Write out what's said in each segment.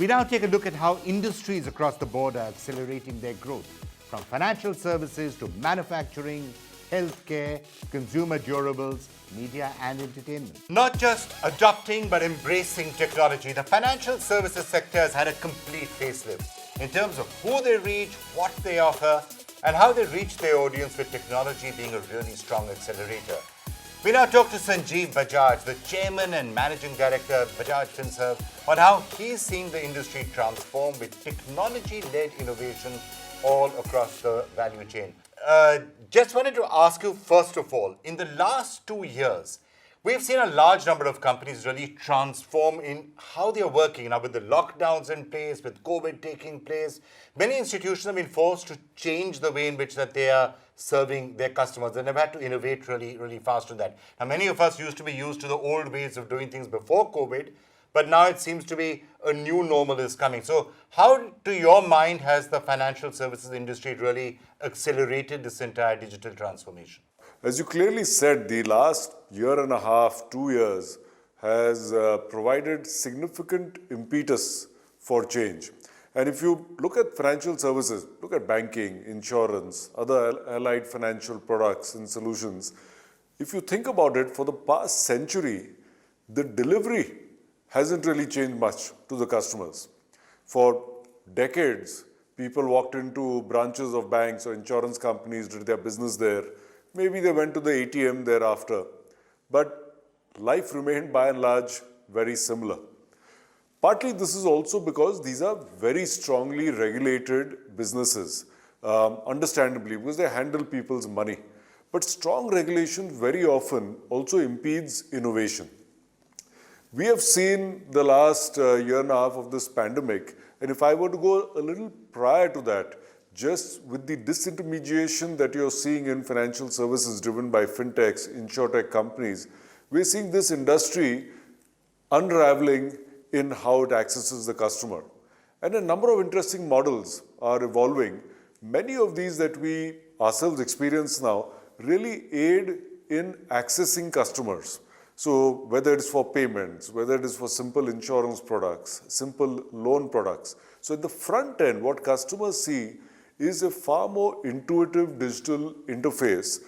We now take a look at how industries across the board are accelerating their growth, from financial services to manufacturing, healthcare, consumer durables, media and entertainment. Not just adopting but embracing technology, the financial services sector has had a complete facelift in terms of who they reach, what they offer, and how they reach their audience, with technology being a really strong accelerator. We now talk to Sanjiv Bajaj, the Chairman and Managing Director of Bajaj Finserv, on how he's seeing the industry transform with technology-led innovation all across the value chain. Just wanted to ask you, first of all, in the last 2 years, we've seen a large number of companies really transform in how they're working. Now, with the lockdowns in place, with COVID taking place, many institutions have been forced to change the way in which that they are serving their customers, and they've had to innovate really fast on that. Now, many of us used to be used to the old ways of doing things before COVID, but now it seems to be a new normal is coming. So how, to your mind, has the financial services industry really accelerated this entire digital transformation? As you clearly said, the last year and a half, 2 years, has provided significant impetus for change. And if you look at financial services, look at banking, insurance, other allied financial products and solutions, if you think about it, for the past century, the delivery hasn't really changed much to the customers. For decades, people walked into branches of banks or insurance companies, did their business there. Maybe they went to the ATM thereafter. But life remained by and large very similar. Partly this is also because these are very strongly regulated businesses, understandably, because they handle people's money. But strong regulation very often also impedes innovation. We have seen the last year and a half of this pandemic, and if I were to go a little prior to that, just with the disintermediation that you're seeing in financial services driven by fintechs, insurtech companies, we're seeing this industry unraveling in how it accesses the customer. And a number of interesting models are evolving. Many of these that we ourselves experience now really aid in accessing customers. So whether it's for payments, whether it is for simple insurance products, simple loan products. So at the front end, what customers see is a far more intuitive digital interface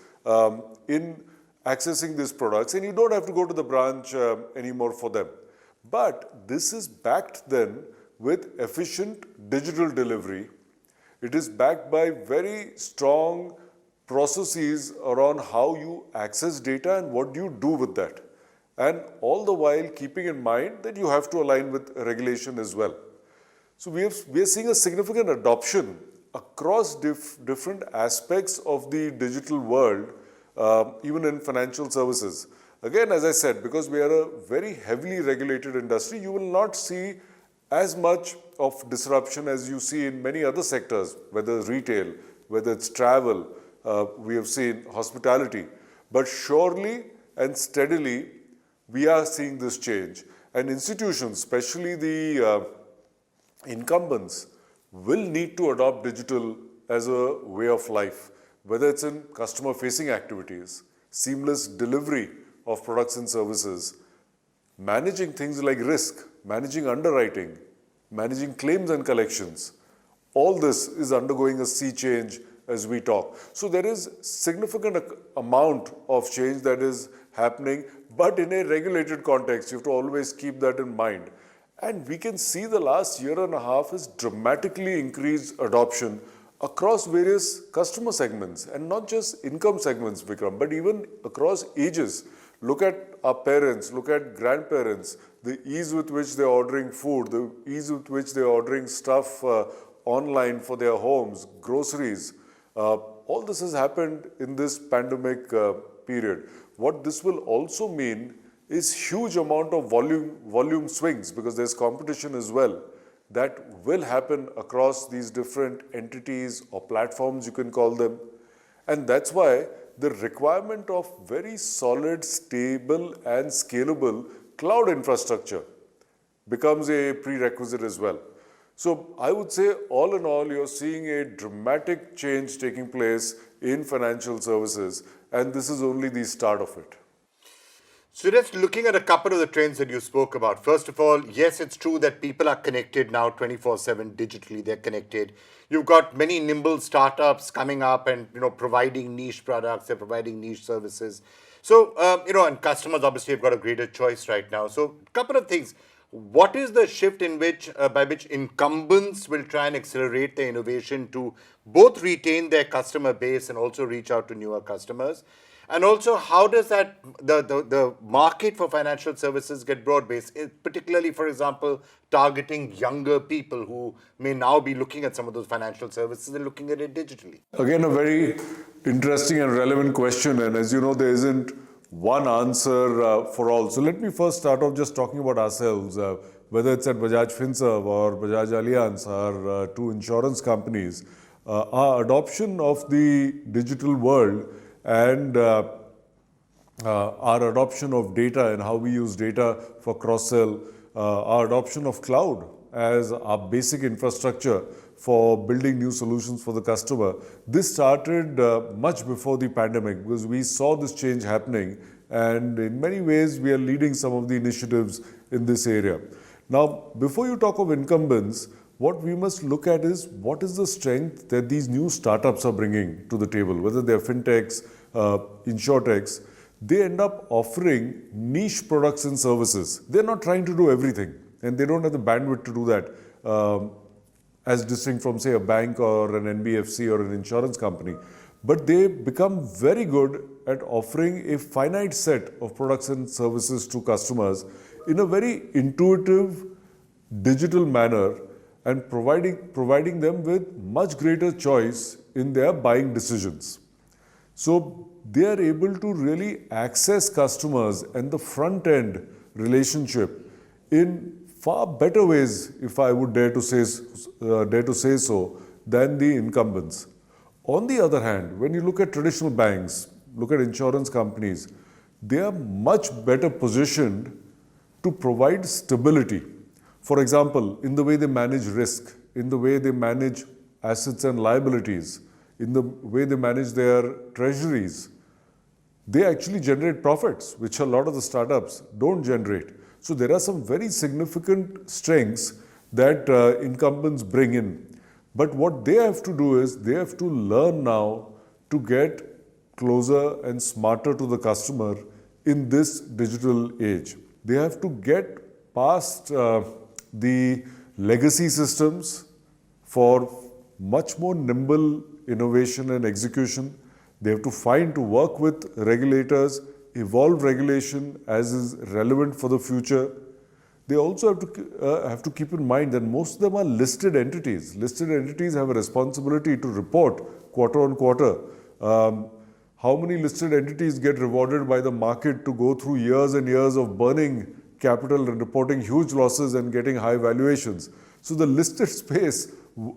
in accessing these products, and you don't have to go to the branch anymore for them. But this is backed then with efficient digital delivery. It is backed by very strong processes around how you access data and what do you do with that. And all the while keeping in mind that you have to align with regulation as well. So we are seeing a significant adoption across different aspects of the digital world, even in financial services. Again, as I said, because we are a very heavily regulated industry, you will not see as much of disruption as you see in many other sectors, whether it's retail, whether it's travel, we have seen hospitality. But surely and steadily, we are seeing this change. And institutions, especially the incumbents, will need to adopt digital as a way of life, whether it's in customer-facing activities, seamless delivery of products and services, managing things like risk, managing underwriting, managing claims and collections. All this is undergoing a sea change as we talk. So there is significant amount of change that is happening, but in a regulated context. You have to always keep that in mind. And we can see the last year and a half has dramatically increased adoption across various customer segments, and not just income segments, Vikram, but even across ages. Look at our parents, look at grandparents, the ease with which they're ordering food, the ease with which they're ordering stuff online for their homes, groceries. All this has happened in this pandemic period. What this will also mean is huge amount of volume swings, because there's competition as well. That will happen across these different entities or platforms, you can call them. And that's why the requirement of very solid, stable and scalable cloud infrastructure becomes a prerequisite as well. So I would say all in all, you're seeing a dramatic change taking place in financial services, and this is only the start of it. So just looking at a couple of the trends that you spoke about. First of all, yes, it's true that people are connected now 24/7 digitally. They're connected. You've got many nimble startups coming up and providing niche products. They're providing niche services. So and customers obviously have got a greater choice right now. So a couple of things. What is the shift in which by which incumbents will try and accelerate their innovation to both retain their customer base and also reach out to newer customers? And also, how does that the market for financial services get broad-based, particularly, for example, targeting younger people who may now be looking at some of those financial services and looking at it digitally? Again, a very interesting and relevant question. And as you know, there isn't one answer for all. So let me first start off just talking about ourselves. Whether it's at Bajaj Finserv or Bajaj Allianz, our two insurance companies, our adoption of the digital world and our adoption of data and how we use data for cross-sell, our adoption of cloud as our basic infrastructure for building new solutions for the customer. This started much before the pandemic because we saw this change happening, and in many ways we are leading some of the initiatives in this area. Now, before you talk of incumbents, what we must look at is what is the strength that these new startups are bringing to the table, whether they're fintechs, insurtechs. They end up offering niche products and services. They're not trying to do everything, and they don't have the bandwidth to do that as distinct from, say, a bank or an NBFC or an insurance company. But they become very good at offering a finite set of products and services to customers in a very intuitive, digital manner, and providing them with much greater choice in their buying decisions. So they are able to really access customers and the front end relationship in far better ways, if I would dare to say so, than the incumbents. On the other hand, when you look at traditional banks, look at insurance companies, they are much better positioned to provide stability. For example, in the way they manage risk, in the way they manage assets and liabilities, in the way they manage their treasuries, they actually generate profits, which a lot of the startups don't generate. So there are some very significant strengths that incumbents bring in. But what they have to do is they have to learn now to get closer and smarter to the customer in this digital age. They have to get past the legacy systems for much more nimble innovation and execution. They have to work with regulators, evolve regulation as is relevant for the future. They also have to keep in mind that most of them are listed entities. Listed entities have a responsibility to report quarter on quarter. How many listed entities get rewarded by the market to go through years and years of burning capital and reporting huge losses and getting high valuations? So the listed space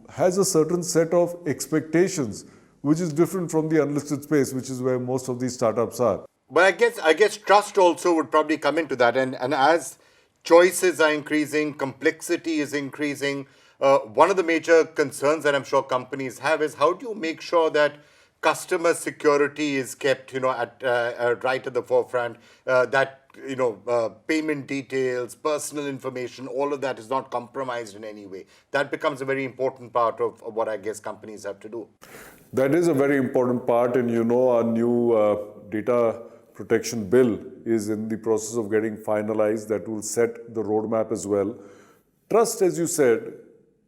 has a certain set of expectations, which is different from the unlisted space, which is where most of these startups are. But I guess trust also would probably come into that, and as choices are increasing, complexity is increasing. One of the major concerns that I'm sure companies have is how do you make sure that customer security is kept, at right at the forefront, that payment details, personal information, all of that is not compromised in any way. That becomes a very important part of what I guess companies have to do. That is a very important part, and our new data protection bill is in the process of getting finalized. That will set the roadmap as well. Trust, as you said,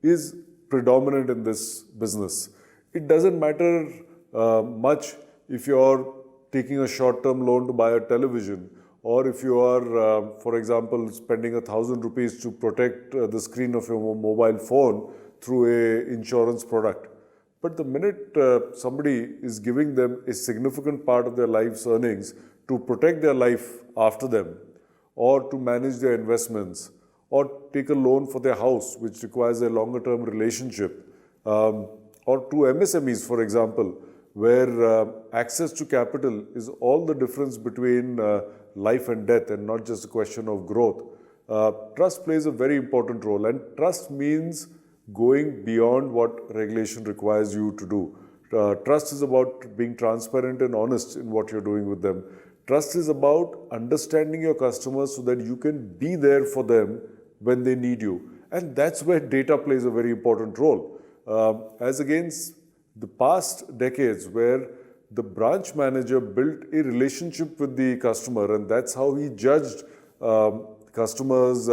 is predominant in this business. It doesn't matter much if you're taking a short-term loan to buy a television, or if you are, for example, spending 1,000 rupees to protect the screen of your mobile phone through an insurance product. But the minute somebody is giving them a significant part of their life's earnings to protect their life after them, or to manage their investments, or take a loan for their house, which requires a longer-term relationship, or to MSMEs, for example, where access to capital is all the difference between life and death and not just a question of growth. Trust plays a very important role, and trust means going beyond what regulation requires you to do. Trust is about being transparent and honest in what you're doing with them. Trust is about understanding your customers so that you can be there for them when they need you. And that's where data plays a very important role. As against the past decades where the branch manager built a relationship with the customer, and that's how he judged customers'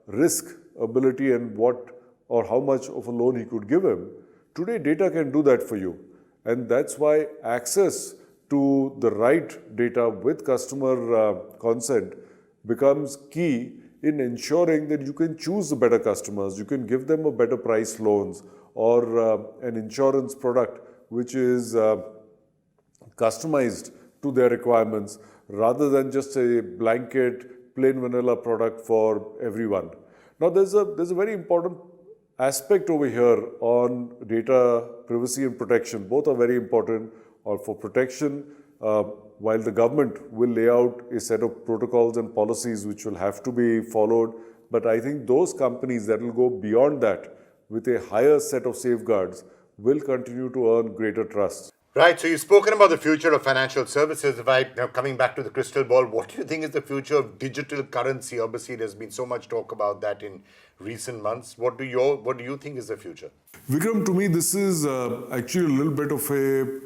risk ability and what or how much of a loan he could give him. Today, data can do that for you. And that's why access to the right data with customer consent becomes key in ensuring that you can choose the better customers, you can give them a better price loans or an insurance product which is customized to their requirements rather than just a blanket plain vanilla product for everyone. Now there's a very important aspect over here on data privacy and protection. Both are very important. Or for protection, while the government will lay out a set of protocols and policies which will have to be followed, but I think those companies that will go beyond that with a higher set of safeguards will continue to earn greater trust. Right, so you've spoken about the future of financial services. If I now coming back to the crystal ball, what do you think is the future of digital currency? Obviously, there's been so much talk about that in recent months. What do you think is the future? Vikram, to me, this is actually a little bit of a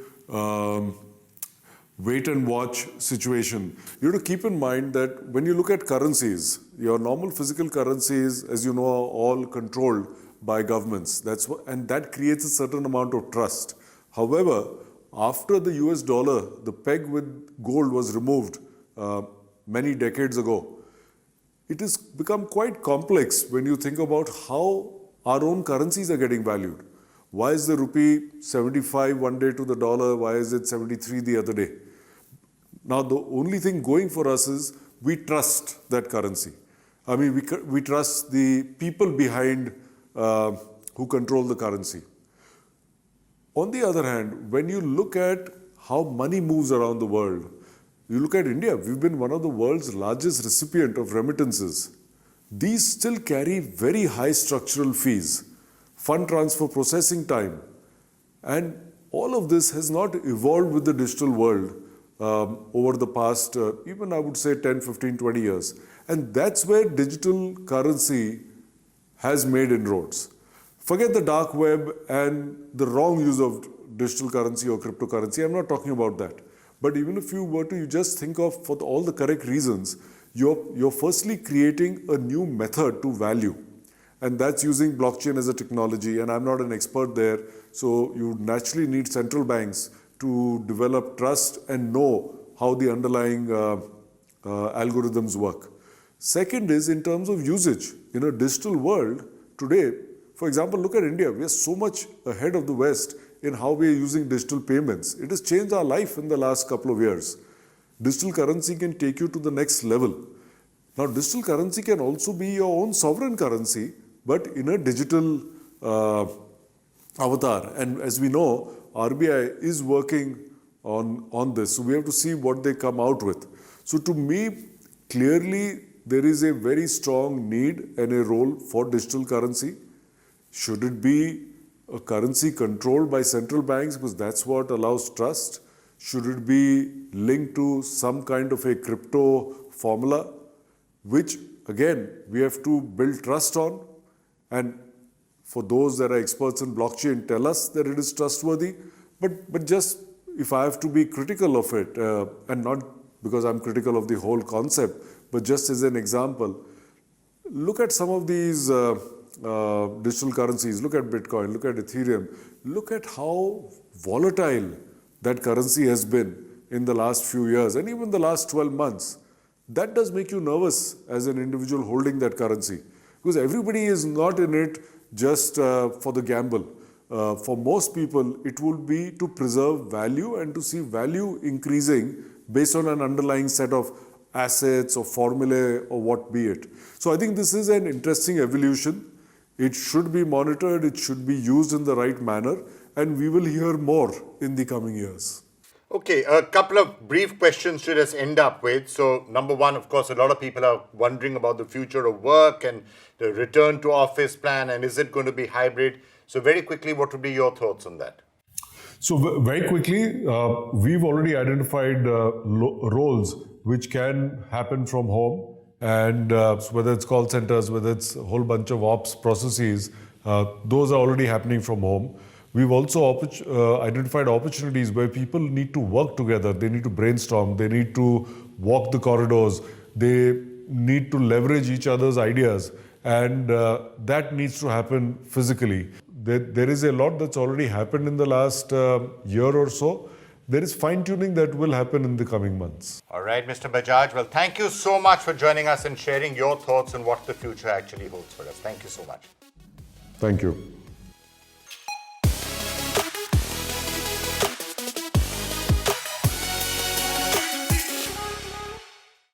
wait and watch situation. You have to keep in mind that when you look at currencies, your normal physical currencies, as you know, are all controlled by governments. And that creates a certain amount of trust. However, after the US dollar, the peg with gold was removed many decades ago, it has become quite complex when you think about how our own currencies are getting valued. Why is the rupee 75 one day to the dollar? Why is it 73 the other day? Now, the only thing going for us is we trust that currency. I mean, we trust the people behind who control the currency. On the other hand, when you look at how money moves around the world, you look at India, we've been one of the world's largest recipient of remittances. These still carry very high structural fees, fund transfer processing time, and all of this has not evolved with the digital world over the past, even I would say 10, 15, 20 years. And that's where digital currency has made inroads. Forget the dark web and the wrong use of digital currency or cryptocurrency. I'm not talking about that. But even if you were to, you just think of for all the correct reasons, you're firstly creating a new method to value. And that's using blockchain as a technology. And I'm not an expert there. So you naturally need central banks to develop trust and know how the underlying algorithms work. Second is in terms of usage. In a digital world today, for example, look at India. We are so much ahead of the West in how we are using digital payments. It has changed our life in the last couple of years. Digital currency can take you to the next level. Now, digital currency can also be your own sovereign currency, but in a digital avatar. And as we know, RBI is working on this. So we have to see what they come out with. So to me, clearly, there is a very strong need and a role for digital currency. Should it be a currency controlled by central banks because that's what allows trust? Should it be linked to some kind of a crypto formula, which again, we have to build trust on? And for those that are experts in blockchain, tell us that it is trustworthy. But just if I have to be critical of it, and not because I'm critical of the whole concept, but just as an example, look at some of these digital currencies, look at Bitcoin, look at Ethereum, look at how volatile that currency has been in the last few years and even the last 12 months. That does make you nervous as an individual holding that currency because everybody is not in it just for the gamble. For most people, it would be to preserve value and to see value increasing based on an underlying set of assets or formulae or what be it. So I think this is an interesting evolution. It should be monitored, it should be used in the right manner, and we will hear more in the coming years. Okay, a couple of brief questions to just end up with. So, number one, of course, a lot of people are wondering about the future of work and the return to office plan, and is it going to be hybrid? So, very quickly, what would be your thoughts on that? So very quickly, we've already identified roles which can happen from home, and so whether it's call centers, whether it's a whole bunch of ops processes, those are already happening from home. We've also identified opportunities where people need to work together. They need to brainstorm. They need to walk the corridors. They need to leverage each other's ideas, and that needs to happen physically. There is a lot that's already happened in the last year or so. There is fine-tuning that will happen in the coming months. All right, Mr. Bajaj. Well, thank you so much for joining us and sharing your thoughts on what the future actually holds for us. Thank you so much. Thank you.